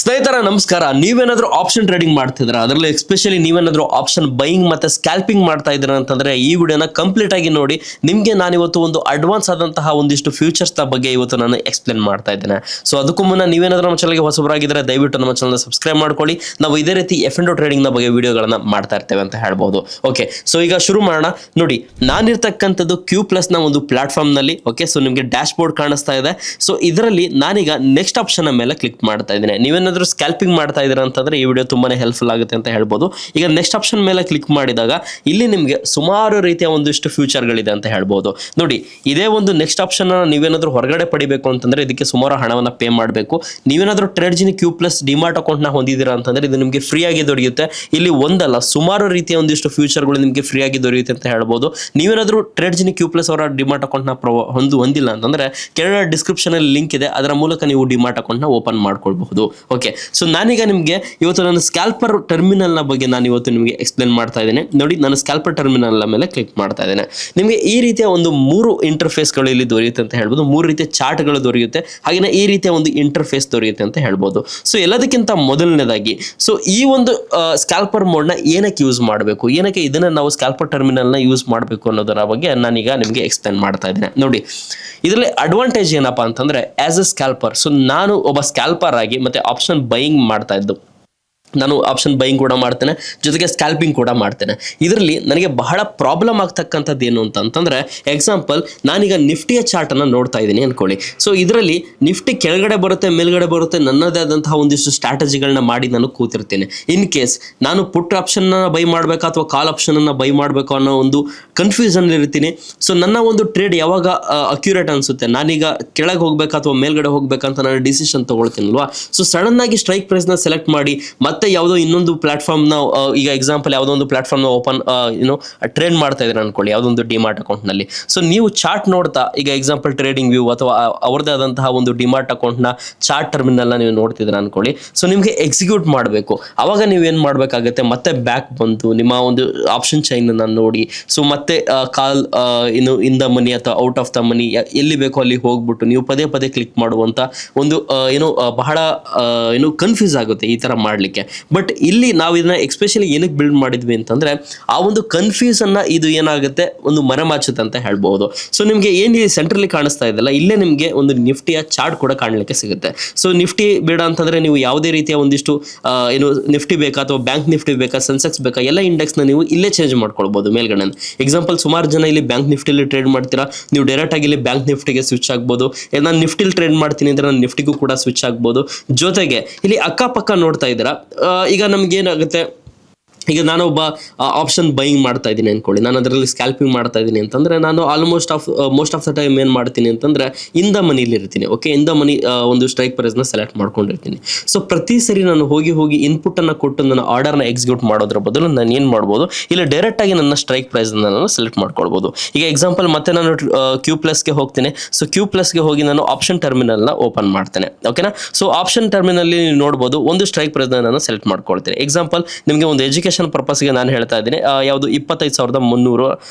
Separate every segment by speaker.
Speaker 1: ಸ್ನೇಹಿತರ ನಮಸ್ಕಾರ. ನೀವೇನಾದ್ರೂ ಆಪ್ಷನ್ ಟ್ರೇಡಿಂಗ್ ಮಾಡ್ತಿದ್ರ, ಅದರಲ್ಲಿ ಎಸ್ಪೆಷಲಿ ನೀವೇನಾದ್ರೂ ಆಪ್ಷನ್ ಬೈಯಿಂಗ್ ಮತ್ತೆ ಸ್ಕ್ಯಾಲ್ಪಿಂಗ್ ಮಾಡ್ತಾ ಇದ್ದೀರಾ ಅಂತಂದ್ರೆ ಈ ವಿಡಿಯೋನ ಕಂಪ್ಲೀಟ್ ಆಗಿ ನೋಡಿ. ನಿಮಗೆ ನಾನು ಇವತ್ತು ಒಂದು ಅಡ್ವಾನ್ಸ್ ಆದಂತಹ ಒಂದಿಷ್ಟು ಫ್ಯೂಚರ್ಸ್ ಬಗ್ಗೆ ಇವತ್ತು ನಾನು ಎಕ್ಸ್ಪ್ಲೇನ್ ಮಾಡ್ತಾ ಇದ್ದೇನೆ. ಸೊ ಅದಕ್ಕೂ ಮುನ್ನ ನೀವೇನಾದ್ರೂ ನಮ್ಮ ಚಾನಲ್ಗೆ ಹೊಸಬರಾಗಿದ್ರೆ ದಯವಿಟ್ಟು ನಮ್ಮ ಚಾನಲ್ ಸಬ್ಸ್ಕ್ರೈಬ್ ಮಾಡ್ಕೊಳ್ಳಿ. ನಾವು ಇದೇ ರೀತಿ F&O ಟ್ರೇಡಿಂಗ್ ನ ಬಗ್ಗೆ ವಿಡಿಯೋಗಳನ್ನ ಮಾಡ್ತಾ ಇರ್ತೇವೆ ಅಂತ ಹೇಳ್ಬಹುದು. ಓಕೆ, ಸೊ ಈಗ ಶುರು ಮಾಡೋಣ. ನೋಡಿ, ನಾನಿರ್ತಕ್ಕಂಥದ್ದು Q+ ನ ಒಂದು ಪ್ಲಾಟ್ಫಾರ್ಮ್ ನಲ್ಲಿ. ಓಕೆ, ಸೊ ನಿಮಗೆ ಡ್ಯಾಶ್ ಬೋರ್ಡ್ ಕಾಣಿಸ್ತಾ ಇದೆ. ಸೊ ಇದರಲ್ಲಿ ನಾನೀಗ ನೆಕ್ಸ್ಟ್ ಆಪ್ಷನ್ ಮೇಲೆ ಕ್ಲಿಕ್ ಮಾಡ್ತಾ ಇದ್ದೇನೆ. ನೀವೇನಾದ್ರೂ ಸ್ಕ್ಯಾಲ್ಪಿಂಗ್ ಮಾಡ್ತಾ ಇದ್ದೀರಾ ಅಂತಂದ್ರೆ ಈ ವಿಡಿಯೋ ತುಂಬಾನೇ ಹೆಲ್ಪ್ಫುಲ್ ಆಗುತ್ತೆ ಅಂತ ಹೇಳ್ಬೋದು. ಈಗ ನೆಕ್ಸ್ಟ್ ಆಪ್ಷನ್ ಮೇಲೆ ಕ್ಲಿಕ್ ಮಾಡಿದಾಗ ಇಲ್ಲಿ ನಿಮಗೆ ಸುಮಾರು ರೀತಿಯ ಒಂದಿಷ್ಟು ಫ್ಯೂಚರ್ಗಳಿದೆ ಅಂತ ಹೇಳ್ಬೋದು. ನೋಡಿ, ಇದೇ ಒಂದು ನೆಕ್ಸ್ಟ್ ಆಪ್ಷನ್ ನೀವೇನಾದ್ರೂ ಹೊರಗಡೆ ಪಡಿಬೇಕು ಅಂತಂದ್ರೆ ಇದಕ್ಕೆ ಸುಮಾರು ಹಣವನ್ನ ಪೇ ಮಾಡಬೇಕು. ನೀವೇನಾದ್ರೂ ಟ್ರೇಡ್ಜಿನಿ Q+ ಡಿಮಾರ್ಟ್ ಅಕೌಂಟ್ ನ ಹೊಂದಿದ್ದೀರಾ ಅಂತಂದ್ರೆ ಇದು ನಿಮಗೆ ಫ್ರೀ ಆಗಿ ದೊರೆಯುತ್ತೆ. ಇಲ್ಲಿ ಒಂದಲ್ಲ ಸುಮಾರು ರೀತಿಯ ಒಂದಿಷ್ಟು ಫ್ಯೂಚರ್ಗಳು ನಿಮಗೆ ಫ್ರೀ ಆಗಿ ದೊರೆಯುತ್ತೆ ಅಂತ ಹೇಳ್ಬೋದು. ನೀವೇನಾದ್ರೂ ಟ್ರೇಡ್ಜಿನಿ Q+ ಅವರ ಡಿಮಾರ್ಟ್ ಅಕೌಂಟ್ ನ ಹೊಂದಿಲ್ಲ ಅಂತಂದ್ರೆ ಕೆಳಗಡೆ ಡಿಸ್ಕ್ರಿಪ್ಷನ್ ಅಲ್ಲಿ ಲಿಂಕ್ ಇದೆ, ಅದರ ಮೂಲಕ ನೀವು ಡಿಮಾರ್ಟ್ ಅಕೌಂಟ್ ನ ಓಪನ್ ಮಾಡ್ಕೊಳ್ಬಹುದು. ಓಕೆ, ಸೊ ನಾನೀಗ ನಿಮಗೆ ಇವತ್ತು ನನ್ನ ಸ್ಕ್ಯಾಲ್ಪರ್ ಟರ್ಮಿನಲ್ ನ ಬಗ್ಗೆ ನಾನು ಇವತ್ತು ನಿಮಗೆ ಎಕ್ಸ್ಪ್ಲೇನ್ ಮಾಡ್ತಾ ಇದ್ದೇನೆ. ನೋಡಿ, ನಾನು ಸ್ಕ್ಯಾಲ್ಪರ್ ಟರ್ಮಿನಲ್ ಮೇಲೆ ಕ್ಲಿಕ್ ಮಾಡ್ತಾ ಇದ್ದೇನೆ. ನಿಮಗೆ ಈ ರೀತಿಯ ಒಂದು 3 ಇಂಟರ್ಫೇಸ್ ಗಳು ಇಲ್ಲಿ ದೊರೆಯುತ್ತೆ ಅಂತ ಹೇಳ್ಬೋದು. 3 ರೀತಿಯ ಚಾರ್ಟ್ ಗಳು ದೊರೆಯುತ್ತೆ, ಹಾಗೆ ಈ ರೀತಿಯ ಒಂದು ಇಂಟರ್ಫೇಸ್ ದೊರೆಯುತ್ತೆ ಅಂತ ಹೇಳ್ಬೋದು. ಸೊ ಎಲ್ಲದಕ್ಕಿಂತ ಮೊದಲನೇದಾಗಿ, ಸೊ ಈ ಒಂದು ಸ್ಕ್ಯಾಲ್ಪರ್ ಮೋಡ್ ನ ಏನಕ್ಕೆ ಯೂಸ್ ಮಾಡಬೇಕು, ಏನಕ್ಕೆ ಇದನ್ನ ನಾವು ಸ್ಕ್ಯಾಲ್ಪರ್ ಟರ್ಮಿನಲ್ ನ ಯೂಸ್ ಮಾಡಬೇಕು ಅನ್ನೋದರ ಬಗ್ಗೆ ನಾನೀಗ ನಿಮಗೆ ಎಕ್ಸ್ಪ್ಲೇನ್ ಮಾಡ್ತಾ ಇದ್ದೇನೆ. ನೋಡಿ, ಇದರಲ್ಲಿ ಅಡ್ವಾಂಟೇಜ್ ಏನಪ್ಪಾ ಅಂತಂದ್ರೆ ಆಸ್ ಅ ಸ್ಕ್ಯಾಲ್ಪರ್, ಸೊ ನಾನು ಒಬ್ಬ ಸ್ಕ್ಯಾಲ್ಪರ್ ಆಗಿ ಮತ್ತೆ ಆಪ್ಷನ್ ಬೈಯಿಂಗ್ ಮಾಡ್ತಾ ಇದ್ದು, ನಾನು ಆಪ್ಷನ್ ಬೈಯಿಂಗ್ ಕೂಡ ಮಾಡ್ತೇನೆ, ಜೊತೆಗೆ ಸ್ಕ್ಯಾಲ್ಪಿಂಗ್ ಕೂಡ ಮಾಡ್ತೇನೆ. ಇದರಲ್ಲಿ ನನಗೆ ಬಹಳ ಪ್ರಾಬ್ಲಮ್ ಆಗ್ತಕ್ಕಂಥದ್ದು ಏನು ಅಂತಂದ್ರೆ, ಎಕ್ಸಾಂಪಲ್ ನಾನೀಗ ನಿಫ್ಟಿಯ ಚಾರ್ಟ್ ಅನ್ನ ನೋಡ್ತಾ ಇದ್ದೀನಿ ಅನ್ಕೊಳ್ಳಿ. ಸೊ ಇದರಲ್ಲಿ ನಿಫ್ಟಿ ಕೆಳಗಡೆ ಬರುತ್ತೆ, ಮೇಲ್ಗಡೆ ಬರುತ್ತೆ, ನನ್ನದೇ ಆದಂತಹ ಒಂದಿಷ್ಟು ಸ್ಟ್ರಾಟಜಿಗಳನ್ನ ಮಾಡಿ ನಾನು ಕೂತಿರ್ತೇನೆ. ಇನ್ ಕೇಸ್ ನಾನು ಪುಟ್ ಆಪ್ಷನ್ ಬೈ ಮಾಡಬೇಕಾ ಅಥವಾ ಕಾಲ್ ಆಪ್ಷನ್ ಅನ್ನ ಬೈ ಮಾಡಬೇಕು ಅನ್ನೋ ಒಂದು ಕನ್ಫ್ಯೂಷನ್ ಇರ್ತೀನಿ. ಸೊ ನನ್ನ ಒಂದು ಟ್ರೇಡ್ ಯಾವಾಗ ಅಕ್ಯುರೇಟ್ ಅನ್ಸುತ್ತೆ, ನಾನೀಗ ಕೆಳಗೆ ಹೋಗ್ಬೇಕಾ ಅಥವಾ ಮೇಲ್ಗಡೆ ಹೋಗ್ಬೇಕಂತ ನಾನು ಡಿಸಿಷನ್ ತಗೊಳ್ತೀನಲ್ವಾ. ಸೊ ಸಡನ್ ಆಗಿ ಸ್ಟ್ರೈಕ್ ಪ್ರೈಸ್ ನ ಸೆಲೆಕ್ಟ್ ಮಾಡಿ ಮತ್ತೆ ಯಾವುದೋ ಇನ್ನೊಂದು ಪ್ಲಾಟ್ಫಾರ್ಮ್ ನ, ಈಗ ಎಕ್ಸಾಂಪಲ್ ಯಾವುದೋ ಒಂದು ಪ್ಲಾಟ್ಫಾರ್ಮ್ ನ ಓಪನ್ ಟ್ರೇಡ್ ಮಾಡ್ತಾ ಇದ್ರೆ ಅನ್ಕೊಳ್ಳಿ, ಯಾವುದೊಂದು ಡಿಮಾರ್ಟ್ ಅಕೌಂಟ್ ನಲ್ಲಿ. ಸೊ ನೀವು ಚಾರ್ಟ್ ನೋಡ್ತಾ, ಈಗ ಎಕ್ಸಾಂಪಲ್ ಟ್ರೇಡಿಂಗ್ ವ್ಯೂ ಅಥವಾ ಅವ್ರದೇ ಆದಂತಹ ಒಂದು ಡಿಮಾರ್ಟ್ ಅಕೌಂಟ್ ನ ಚಾರ್ಟ್ ಟರ್ಮಿನಲ್ ನ ನೀವು ನೋಡ್ತಿದ್ರ ಅನ್ಕೊಳ್ಳಿ. ಸೊ ನಿಮ್ಗೆ ಎಕ್ಸಿಕ್ಯೂಟ್ ಮಾಡಬೇಕು, ಅವಾಗ ನೀವು ಏನ್ ಮಾಡ್ಬೇಕಾಗತ್ತೆ, ಮತ್ತೆ ಬ್ಯಾಕ್ ಬಂದು ನಿಮ್ಮ ಒಂದು ಆಪ್ಷನ್ ಚೈನ್ ಅನ್ನ ನೋಡಿ, ಸೊ ಮತ್ತೆ ಕಾಲ್ ಇನ್ ದ ಮನಿ ಅಥವಾ ಔಟ್ ಆಫ್ ದ ಮನಿ ಎಲ್ಲಿ ಬೇಕೋ ಅಲ್ಲಿ ಹೋಗ್ಬಿಟ್ಟು ನೀವು ಪದೇ ಪದೇ ಕ್ಲಿಕ್ ಮಾಡುವಂತ ಒಂದು ಬಹಳ ಕನ್ಫ್ಯೂಸ್ ಆಗುತ್ತೆ ಈ ತರ ಮಾಡ್ಲಿಕ್ಕೆ. ಬಟ್ ಇಲ್ಲಿ ನಾವು ಇದನ್ನ ಎಕ್ಸ್ಪೆಷಲಿ ಏನಕ್ಕೆ ಬಿಲ್ಡ್ ಮಾಡಿದ್ವಿ ಅಂತಂದ್ರೆ ಆ ಒಂದು ಕನ್ಫ್ಯೂಸ್ ಅನ್ನ ಇದು ಏನಾಗುತ್ತೆ, ಒಂದು ಮರೆಮಾಚುತ್ತೆ ಅಂತ ಹೇಳ್ಬಹುದು. ಸೊ ನಿಮ್ಗೆ ಏನ್ ಸೆಂಟ್ರಲ್ಲಿ ಕಾಣಿಸ್ತಾ ಇದೆಲ್ಲ, ಇಲ್ಲೇ ನಿಮ್ಗೆ ಒಂದು ನಿಫ್ಟಿಯ ಚಾರ್ಟ್ ಕೂಡ ಕಾಣಲಿಕ್ಕೆ ಸಿಗುತ್ತೆ. ಸೊ ನಿಫ್ಟಿ ಬೇಡ ಅಂತಂದ್ರೆ ನೀವು ಯಾವುದೇ ರೀತಿಯ ಒಂದಿಷ್ಟು ನಿಫ್ಟಿ ಬೇಕಾ ಅಥವಾ ಬ್ಯಾಂಕ್ ನಿಫ್ಟಿ ಬೇಕಾ, ಸೆನ್ಸೆಕ್ಸ್ ಬೇಕಾ, ಎಲ್ಲ ಇಂಡೆಕ್ಸ್ ನ ನೀವು ಇಲ್ಲೇ ಚೇಂಜ್ ಮಾಡ್ಕೊಳ್ಬಹುದು ಮೇಲ್ಗಡೆ. ಎಕ್ಸಾಂಪಲ್ ಸುಮಾರು ಜನ ಇಲ್ಲಿ ಬ್ಯಾಂಕ್ ನಿಫ್ಟಿಲಿ ಟ್ರೇಡ್ ಮಾಡ್ತೀರಾ, ನೀವು ಡೈರೆಕ್ಟ್ ಆಗಿ ಇಲ್ಲಿ ಬ್ಯಾಂಕ್ ನಿಫ್ಟಿಗೆ ಸ್ವಿಚ್ ಆಗ್ಬೋದು. ನಾನು ನಿಫ್ಟಿಲಿ ಟ್ರೇಡ್ ಮಾಡ್ತೀನಿ ಅಂದ್ರೆ ನಾನು ನಿಫ್ಟಿಗೂ ಕೂಡ ಸ್ವಿಚ್ ಆಗ್ಬೋದು. ಜೊತೆಗೆ ಇಲ್ಲಿ ಅಕ್ಕಪಕ್ಕ ನೋಡ್ತಾ ಇದ್ದೀರಾ, ಈಗ ನಮ್ಗೆ ಏನಾಗುತ್ತೆ, ಈಗ ನಾನೊಬ್ಬ ಆಪ್ಷನ್ ಬೈಯಿಂಗ್ ಮಾಡ್ತಾ ಇದ್ದೀನಿ ಅನ್ಕೊಳ್ಳಿ, ನಾನು ಅದರಲ್ಲಿ ಸ್ಕ್ಯಾಲ್ಪಿಂಗ್ ಮಾಡ್ತಾ ಇದ್ದೀನಿ ಅಂತಂದ್ರೆ ನಾನು ಮೋಸ್ಟ್ ಆಫ್ ದ ಟೈಮ್ ಏನು ಮಾಡ್ತೀನಿ ಅಂತಂದ್ರೆ ಇನ್ ದ ಮನಿಲಿ ಇರ್ತೀನಿ. ಓಕೆ, ಇನ್ ದ ಮನಿ ಒಂದು ಸ್ಟ್ರೈಕ್ ಪ್ರೈಸ್ನ ಸೆಲೆಕ್ಟ್ ಮಾಡ್ಕೊಂಡಿರ್ತೀನಿ. ಸೊ ಪ್ರತಿ ಸರಿ ನಾನು ಹೋಗಿ ಇನ್ಪುಟ್ ಅನ್ನ ಕೊಟ್ಟು ನನ್ನ ಆರ್ಡರ್ನ ಎಕ್ಸಿಕ್ಯೂಟ್ ಮಾಡೋದ್ರ ಬದಲು ನಾನು ಏನು ಮಾಡ್ಬೋದು, ಇಲ್ಲ ಡೈರೆಕ್ಟ್ ಆಗಿ ನನ್ನ ಸ್ಟ್ರೈಕ್ ಪ್ರೈಸ್ ನಾನು ಸೆಲೆಕ್ಟ್ ಮಾಡ್ಕೊಳ್ಬೋದು. ಈಗ ಎಕ್ಸಾಂಪಲ್ ಮತ್ತೆ ನಾನು Q+ಗೆ ಹೋಗ್ತೀನಿ. ಸೊ Q+ಗೆ ಹೋಗಿ ನಾನು ಆಪ್ಷನ್ ಟರ್ಮಿನಲ್ ನ ಓಪನ್ ಮಾಡ್ತೇನೆ. ಓಕೆನಾ. ಸೊ ಆಪ್ಷನ್ ಟರ್ಮಿನಲ್ ನೀವು ನೋಡ್ಬೋದು, ಒಂದು ಸ್ಟ್ರೈಕ್ ಪ್ರೈಸ್ ನಾನು ಸೆಲೆಕ್ಟ್ ಮಾಡ್ಕೊಳ್ತೇನೆ. ಎಕ್ಸಾಂಪಲ್ ನಿಮಗೆ ಒಂದು ಎಜುಕೇಶನ್ ಪರ್ಪಸ್ಗೆ ನಾನು ಹೇಳ್ತಾ ಇದ್ದೀನಿ, ಯಾವುದು 25,300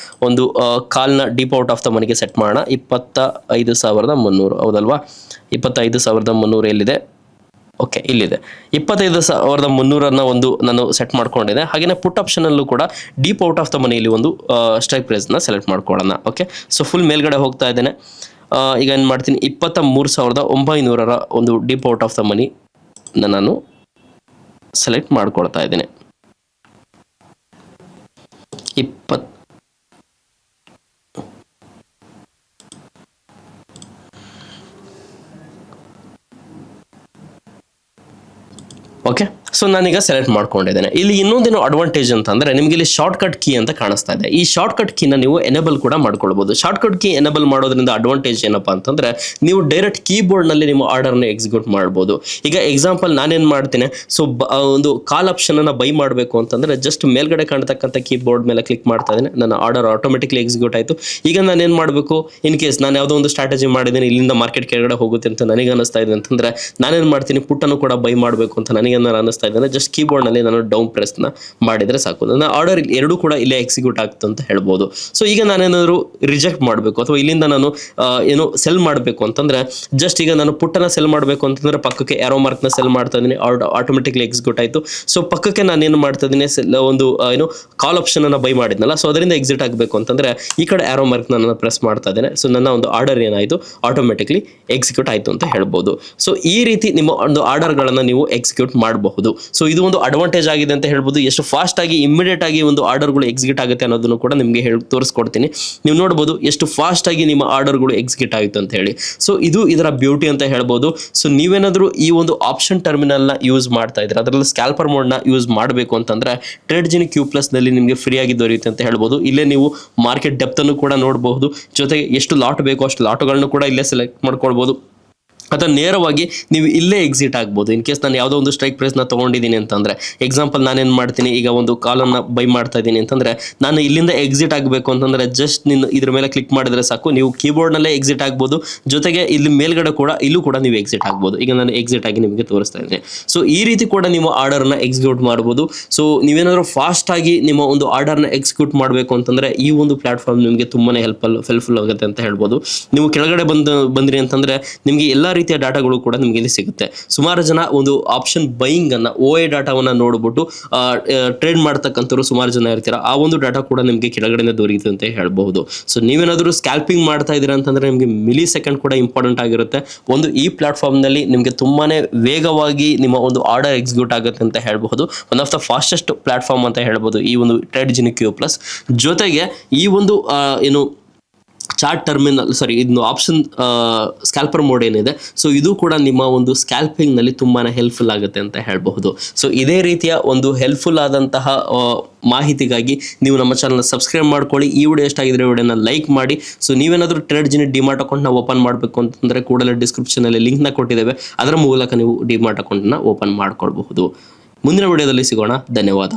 Speaker 1: ಒಂದು ಕಾಲ್ನ ಡೀಪ್ ಔಟ್ ಆಫ್ ದ ಮನಿಗೆ ಸೆಟ್ ಮಾಡೋಣ. 25,300 ಹೌದಲ್ವಾ? 25,300 ಎಲ್ಲಿದೆ? ಓಕೆ, ಇಲ್ಲಿದೆ. 25,300 ಒಂದು ನಾನು ಸೆಟ್ ಮಾಡ್ಕೊಂಡಿದ್ದೆ. ಹಾಗೆಯೇ ಪುಟ್ ಆಪ್ಷನ್ ಅಲ್ಲೂ ಕೂಡ ಡೀಪ್ ಔಟ್ ಆಫ್ ದ ಮನಿಯಲ್ಲಿ ಒಂದು ಸ್ಟ್ರೈಕ್ ಪ್ರೈಸ್ ನ ಸೆಲೆಕ್ಟ್ ಮಾಡ್ಕೊಳ್ಳೋಣ. ಓಕೆ, ಸೊ ಫುಲ್ ಮೇಲ್ಗಡೆ ಹೋಗ್ತಾ ಇದ್ದೇನೆ. ಈಗ ಏನು ಮಾಡ್ತೀನಿ, 23,900 ಒಂದು deep out of the money ನಾನು ಸೆಲೆಕ್ಟ್ ಮಾಡ್ಕೊಳ್ತಾ ಇದ್ದೇನೆ. ಓಕೆ, ಸೊ ನಾನೀಗ ಸೆಲೆಕ್ಟ್ ಮಾಡ್ಕೊಂಡಿದ್ದೇನೆ. ಇಲ್ಲಿ ಇನ್ನೊಂದೇನು ಅಡ್ವಾಂಟೇಜ್ ಅಂತಂದ್ರೆ ನಿಮಗೆ ಇಲ್ಲಿ ಶಾರ್ಟ್ ಕಟ್ ಕೀ ಅಂತ ಕಾಣಿಸ್ತಾ ಇದೆ. ಈ ಶಾರ್ಟ್ ಕಟ್ ಕೀನ ನೀವು ಎನೇಬಲ್ ಕೂಡ ಮಾಡ್ಕೊಳ್ಬಹುದು. ಶಾರ್ಟ್ ಕಟ್ ಕೀ ಎನೇಬಲ್ ಮಾಡೋದ್ರಿಂದ ಅಡ್ವಾಂಟೇಜ್ ಏನಪ್ಪಾ ಅಂತಂದ್ರೆ ನೀವು ಡೈರೆಕ್ಟ್ ಕೀಬೋರ್ಡ್ ನಲ್ಲಿ ನಿಮ್ಮ ಆರ್ಡರ್ ನ ಎಕ್ಸಿಕ್ಯೂಟ್ ಮಾಡಬಹುದು. ಈಗ ಎಕ್ಸಾಂಪಲ್ ನಾನೇನ್ ಮಾಡ್ತೇನೆ, ಸೊ ಒಂದು ಕಾಲ್ ಆಪ್ಷನ್ ಅನ್ನ ಬೈ ಮಾಡಬೇಕು ಅಂತಂದ್ರೆ ಜಸ್ಟ್ ಮೇಲ್ಗಡೆ ಕಾಣ್ತಕ್ಕಂಥ ಕೀಬೋರ್ಡ್ ಮೇಲೆ ಕ್ಲಿಕ್ ಮಾಡ್ತಾ ಇದ್ದೇನೆ, ನನ್ನ ಆರ್ಡರ್ ಆಟೋಮೆಟಿಕ್ಲಿ ಎಕ್ಸಿಕ್ಯೂಟ್ ಆಯ್ತು. ಈಗ ನಾನೇನ್ ಮಾಡಬೇಕು, ಇನ್ ಕೇಸ್ ನಾನು ಯಾವುದೋ ಒಂದು ಸ್ಟ್ರಾಟಜಿ ಮಾಡಿದ್ದೀನಿ, ಇಲ್ಲಿಂದ ಮಾರ್ಕೆಟ್ ಕೆಳಗಡೆ ಹೋಗುತ್ತೆ ಅಂತ ನನಗೆ ಅನಿಸ್ತಾ ಇದೆ ಅಂತಂದ್ರೆ ನಾನೇನ್ ಮಾಡ್ತೀನಿ, ಪುಟ್ ಅನ್ನು ಕೂಡ ಬೈ ಮಾಡಬೇಕು ಅಂತ ನನಗೆ ತೋರಿಸ್ತಾ ಇದ್ದೇನೆ. ಜಸ್ಟ್ ಕೀಬೋರ್ಡ್ ನಲ್ಲಿ ನಾನು ಡೌನ್ ಪ್ರೆಸ್ ನ ಮಾಡಿದ್ರೆ ಸಾಕು, ನನ್ನ ಆರ್ಡರ್ ಎರಡು ಕೂಡ ಇಲ್ಲೇ ಎಕ್ಸಿಕ್ಯೂಟ್ ಆಗ್ತದೆ ಅಂತ ಹೇಳ್ಬೋದು. ಸೊ ಈಗ ನಾನೇನಾದ್ರು ರಿಜೆಕ್ಟ್ ಮಾಡಬೇಕು ಅಥವಾ ಇಲ್ಲಿಂದ ನಾನು ಏನು ಸೆಲ್ ಮಾಡಬೇಕು ಅಂತಂದ್ರೆ, ಜಸ್ಟ್ ಈಗ ನಾನು ಪುಟ್ಟನ ಸೆಲ್ ಮಾಡಬೇಕು ಅಂತಂದ್ರೆ ಪಕ್ಕಕ್ಕೆ ಆರೋ ಮಾರ್ಕ್ ನ ಸೆಲ್ ಮಾಡ್ತಾ ಇದೀನಿ, ಆಟೋಮೆಟಿಕ್ಲಿ ಎಕ್ಸಿಕ್ಯೂಟ್ ಆಯ್ತು. ಸೊ ಪಕ್ಕಕ್ಕೆ ನಾನು ಏನು ಮಾಡ್ತಾ ಇದೀನಿ, ಒಂದು ಏನು ಕಾಲ್ ಆಪ್ಷನ್ ಅನ್ನ ಬೈ ಮಾಡಿದ್ನಲ್ಲ, ಸೊ ಅದರಿಂದ ಎಕ್ಸಿಟ್ ಆಗಬೇಕು ಅಂತಂದ್ರೆ ಈ ಕಡೆ ಆರೋ ಮಾರ್ಕ್ ನಾನು ಪ್ರೆಸ್ ಮಾಡ್ತಾ ಇದ್ದೇನೆ. ಸೊ ನನ್ನ ಒಂದು ಆರ್ಡರ್ ಏನಾಯ್ತು ಆಟೋಮೆಟಿಕ್ಲಿ ಎಕ್ಸಿಕ್ಯೂಟ್ ಆಯ್ತು ಅಂತ ಹೇಳ್ಬೋದು. ಸೊ ಈ ರೀತಿ ನಿಮ್ಮ ಒಂದು ಆರ್ಡರ್ ಗಳನ್ನ ನೀವು ಎಕ್ಸಿಕ್ಯೂಟ್ ಮಾಡಬಹುದು. ಸೊ ಇದು ಒಂದು ಅಡ್ವಾಂಟೇಜ್ ಆಗಿದೆ ಅಂತ ಹೇಳ್ಬೋದು. ಎಷ್ಟು ಫಾಸ್ಟ್ ಆಗಿ ಇಮಿಡಿಯೇಟ್ ಆಗಿ ಒಂದು ಆರ್ಡರ್ಗಳು ಎಕ್ಸಿಕ್ಯೂಟ್ ಆಗುತ್ತೆ ಅನ್ನೋದನ್ನು ಕೂಡ ನಿಮಗೆ ತೋರಿಸ್ಕೊಡ್ತೀನಿ. ನೀವು ನೋಡಬಹುದು ಎಷ್ಟು ಫಾಸ್ಟ್ ಆಗಿ ನಿಮ್ಮ ಆರ್ಡರ್ಗಳು ಎಕ್ಸಿಕ್ಯೂಟ್ ಆಯಿತು ಅಂತ ಹೇಳಿ. ಸೊ ಇದು ಇದರ ಬ್ಯೂಟಿ ಅಂತ ಹೇಳ್ಬೋದು. ಸೊ ನೀವೇನಾದ್ರೂ ಈ ಒಂದು ಆಪ್ಷನ್ ಟರ್ಮಿನಲ್ ನ ಯೂಸ್ ಮಾಡ್ತಾ ಇದ್ರೆ, ಅದರಲ್ಲಿ ಸ್ಕ್ಯಾಲ್ಪರ್ ಮೋಡ್ ನ ಯೂಸ್ ಮಾಡಬೇಕು ಅಂತಂದ್ರೆ ಟ್ರೇಡ್ಜಿನಿ ಕ್ಯೂ ಪ್ಲಸ್ ನಲ್ಲಿ ನಿಮಗೆ ಫ್ರೀ ಆಗಿ ದೊರೆಯುತ್ತೆ ಅಂತ ಹೇಳ್ಬೋದು. ಇಲ್ಲೇ ನೀವು ಮಾರ್ಕೆಟ್ ಡೆಪ್ತ್ ಅನ್ನು ಕೂಡ ನೋಡಬಹುದು, ಜೊತೆಗೆ ಎಷ್ಟು ಲಾಟ್ ಬೇಕೋ ಅಷ್ಟು ಲಾಟ್ಗಳನ್ನು ಕೂಡ ಇಲ್ಲೇ ಸೆಲೆಕ್ಟ್ ಮಾಡ್ಕೊಳ್ಬಹುದು. ಅಥವಾ ನೇರವಾಗಿ ನೀವು ಇಲ್ಲೇ ಎಕ್ಸಿಟ್ ಆಗ್ಬೋದು. ಇನ್ ಕೇಸ್ ನಾನು ಯಾವುದೋ ಒಂದು ಸ್ಟ್ರೈಕ್ ಪ್ರೈಸ್ ನ ತಗೊಂಡಿದ್ದೀನಿ ಅಂತಂದ್ರೆ, ಎಕ್ಸಾಂಪಲ್ ನಾನೇನು ಮಾಡ್ತೀನಿ, ಈಗ ಒಂದು ಕಾಲನ್ನ ಬೈ ಮಾಡ್ತಾ ಇದ್ದೀನಿ ಅಂತಂದ್ರೆ ನಾನು ಇಲ್ಲಿಂದ ಎಕ್ಸಿಟ್ ಆಗಬೇಕು ಅಂತಂದ್ರೆ ಜಸ್ಟ್ ಇದ್ರ ಮೇಲೆ ಕ್ಲಿಕ್ ಮಾಡಿದ್ರೆ ಸಾಕು, ನೀವು ಕೀಬೋರ್ಡ್ ನಲ್ಲೇ ಎಕ್ಸಿಟ್ ಆಗ್ಬೋದು. ಜೊತೆಗೆ ಇಲ್ಲಿ ಮೇಲ್ಗಡೆ ಕೂಡ ಇಲ್ಲೂ ಕೂಡ ನೀವು ಎಕ್ಸಿಟ್ ಆಗ್ಬೋದು. ಈಗ ನಾನು ಎಕ್ಸಿಟ್ ಆಗಿ ನಿಮಗೆ ತೋರಿಸ್ತಾ ಇದ್ದೀನಿ. ಸೊ ಈ ರೀತಿ ಕೂಡ ನೀವು ಆರ್ಡರ್ ನ ಎಕ್ಸಿಕ್ಯೂಟ್ ಮಾಡಬಹುದು. ಸೊ ನೀವೇನಾದ್ರೂ ಫಾಸ್ಟ್ ಆಗಿ ನಿಮ್ಮ ಒಂದು ಆರ್ಡರ್ ನ ಎಕ್ಸಿಕ್ಯೂಟ್ ಮಾಡಬೇಕು ಅಂತಂದ್ರೆ ಈ ಒಂದು ಪ್ಲಾಟ್ಫಾರ್ಮ್ ನಿಮಗೆ ತುಂಬಾನೇ ಹೆಲ್ಪ್ಫುಲ್ ಆಗುತ್ತೆ ಅಂತ ಹೇಳ್ಬೋದು. ನೀವು ಕೆಳಗಡೆ ಬಂದ್ರಿ ಅಂತಂದ್ರೆ ನಿಮಗೆ ಎಲ್ಲಾ ರೀತಿಯ ಡಾಟಾಗಳು ಕೂಡ ನಿಮಗೆ ಇಲ್ಲಿ ಸಿಗುತ್ತೆ. ಸುಮಾರು ಜನ ಒಂದು ಆಪ್ಷನ್ ಬೈಯಿಂಗ್ ಅನ್ನ OA ಡಾಟಾವನ್ನ ನೋಡ್ಬಿಟ್ಟು ಟ್ರೇಡ್ ಮಾಡ್ತಕ್ಕಂಥವ್ರು ಸುಮಾರು ಜನ ಇರ್ತೀರ. ಆ ಒಂದು ಡಾಟಾ ಕೂಡ ನಿಮಗೆ ಕೆಳಗಡೆ ದೊರೆಯುತ್ತೆ ಅಂತ ಹೇಳ್ಬಹುದು. ಸೊ ನೀವೇನಾದ್ರೂ ಸ್ಕ್ಯಾಲ್ಪಿಂಗ್ ಮಾಡ್ತಾ ಇದೀರಾ ಅಂತಂದ್ರೆ ನಿಮಗೆ ಮಿಲಿ ಸೆಕೆಂಡ್ ಕೂಡ ಇಂಪಾರ್ಟೆಂಟ್ ಆಗಿರುತ್ತೆ. ಒಂದು ಈ ಪ್ಲಾಟ್ಫಾರ್ಮ್ ನಲ್ಲಿ ನಿಮಗೆ ತುಂಬಾನೇ ವೇಗವಾಗಿ ನಿಮ್ಮ ಒಂದು ಆರ್ಡರ್ ಎಕ್ಸಿಕ್ಯೂಟ್ ಆಗುತ್ತೆ ಅಂತ ಹೇಳ್ಬಹುದು. One of the fastest platform ಅಂತ ಹೇಳ್ಬಹುದು ಈ ಒಂದು ಟ್ರೇಡ್ಜಿನಿ ಕ್ಯೂ ಪ್ಲಸ್. ಜೊತೆಗೆ ಈ ಒಂದು ಏನು ಚಾರ್ಟ್ ಟರ್ಮಿನಲ್ ಇದು ಆಪ್ಷನ್ ಸ್ಕ್ಯಾಲ್ಪರ್ ಮೋಡ್ ಏನಿದೆ, ಸೊ ಇದು ಕೂಡ ನಿಮ್ಮ ಒಂದು ಸ್ಕ್ಯಾಲ್ಪಿಂಗ್ ನಲ್ಲಿ ತುಂಬಾನೇ ಹೆಲ್ಪ್ಫುಲ್ ಆಗುತ್ತೆ ಅಂತ ಹೇಳಬಹುದು. ಸೊ ಇದೇ ರೀತಿಯ ಒಂದು ಹೆಲ್ಪ್ಫುಲ್ ಆದಂತಹ ಮಾಹಿತಿಗಾಗಿ ನೀವು ನಮ್ಮ ಚಾನಲ್ ಸಬ್ಸ್ಕ್ರೈಬ್ ಮಾಡ್ಕೊಳ್ಳಿ. ಈ ವಿಡಿಯೋ ಇಷ್ಟ ಆಗಿದ್ರೆ ವಿಡಿಯೋನ ಲೈಕ್ ಮಾಡಿ. ಸೊ ನೀವೇನಾದ್ರೂ ಟ್ರೇಡ್ಜಿನಿ ಡಿಮಾರ್ಟ್ ಅಕೌಂಟ್ ನ ಓಪನ್ ಮಾಡಬೇಕು ಅಂತಂದ್ರೆ ಕೂಡಲೇ ಡಿಸ್ಕ್ರಿಪ್ಷನ್ ಅಲ್ಲಿ ಲಿಂಕ್ ನ ಕೊಟ್ಟಿದ್ದೇವೆ, ಅದರ ಮೂಲಕ ನೀವು ಡಿಮಾರ್ಟ್ ಅಕೌಂಟ್ ನ ಓಪನ್ ಮಾಡ್ಕೊಳ್ಬಹುದು. ಮುಂದಿನ ವಿಡಿಯೋದಲ್ಲಿ ಸಿಗೋಣ. ಧನ್ಯವಾದ.